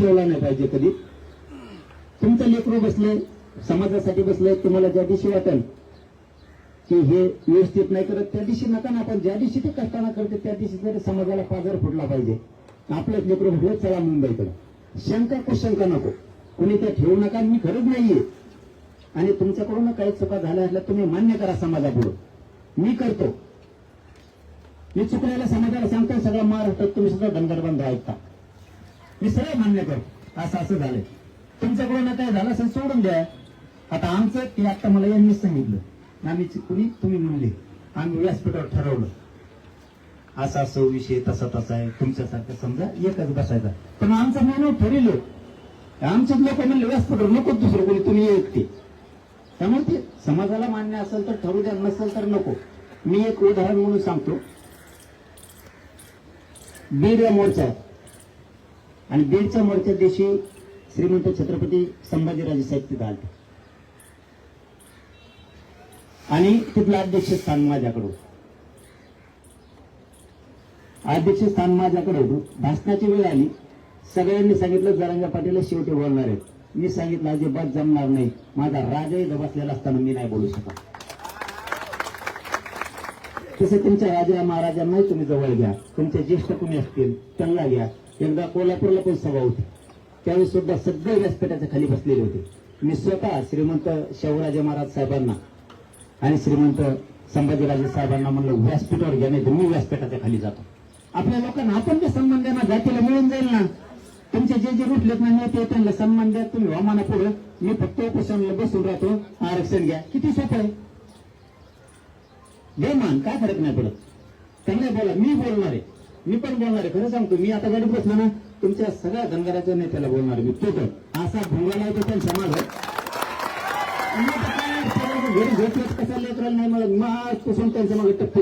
ठेवला नाही पाहिजे कधी. तुमचं लेकरू बसलंय, समाजासाठी बसलंय, तुम्हाला ज्या दिवशी वाटेल की हे व्यवस्थित नाही करत त्या दिवशी नका ना, आपण ज्या दिवशी ते कष्टाना करते त्या दिवशी तरी समाजाला पाजर फुटला पाहिजे. आपलंच लेकरू म्हटलं चला मुंबईकडे, शंका कुशंका नको, कोणी ते ठेवू नका. मी खरंच नाहीये आणि तुमच्याकडून काही चुका झाल्या असल्या तुम्ही मान्य करा समाजापुढे, मी करतो. मी चुकलेल्या समाजाला सांगतो, सगळं महाराष्ट्रात तुम्ही सुद्धा धनगरबंध ऐकता, मी सगळं मान्य करतो. असं झालंय, तुमच्याकडून काय झालं असेल सोडून द्या. आता आमचं ते आता मला यांनीच सांगितलं, आम्ही कुणी तुम्ही म्हणले, आम्ही व्यासपीठावर ठरवलं असं विषय तसा आहे, तुमच्यासारखं समजा एकच बसायचा. पण आमचं मेनू ठरवलं, आमचेच लोक म्हणले व्यासपीठावर नको दुसरं कोणी, तुम्ही एकटे. त्यामुळे ते समाजाला मान्य असेल तर ठरू द्या, नसेल तर नको. मी एक उदाहरण म्हणून सांगतो. बीड या मोर्चा आणि बीडच्या मोर्चा दिवशी श्रीमंत छत्रपती संभाजीराजे साहेब तिथं आले आणि तिथलं अध्यक्षस्थान माझ्याकडं होतं. भाषणाची वेळ आली, सगळ्यांनी सांगितलं जरांगे पाटील शेवटी बोलणार आहेत. मी सांगितलं अजिबात जमणार नाही, माझा राजाही बसलेला असताना मी नाही बोलू शकत. तसं तुमच्या राजा महाराजांनाही तुम्ही जवळ घ्या, तुमचे ज्येष्ठ कोणी असतील त्यांना घ्या. एकदा कोल्हापूरला पण सभा होती, त्यावेळी सुद्धा सगळे व्यासपीठाच्या खाली बसलेले होते. मी स्वतः श्रीमंत शिवराजे महाराज साहेबांना आणि श्रीमंत संभाजीराजे साहेबांना म्हणलं व्यासपीठावर घ्या, नाही तर मी व्यासपीठाच्या खाली जातो. आपल्या लोकांना आपण ते सन्मान द्या ना, जातीला मिळून जाईल ना. तुमचे जे रुटलेत ना नेते त्यांना सन्मान द्या, तुम्ही हवामाना पुढे, मी फक्त उपोषणाला बसून राहतो, आरक्षण घ्या. किती सोपं आहे, घे मान, काय फरक नाही पडत. त्यांना बोला, मी बोलणार आहे, मी पण बोलणार आहे. खरं सांगतो, मी आता गाडीत बसलो ना, तुमच्या सगळ्या धनगराच्या नेत्याला बोलणार मी. तो तर असा भोंगाला येतो त्यांच्या मागं, घरी झोपलेच कसा लेकराला नाही, मला आजपासून त्यांच्या मागे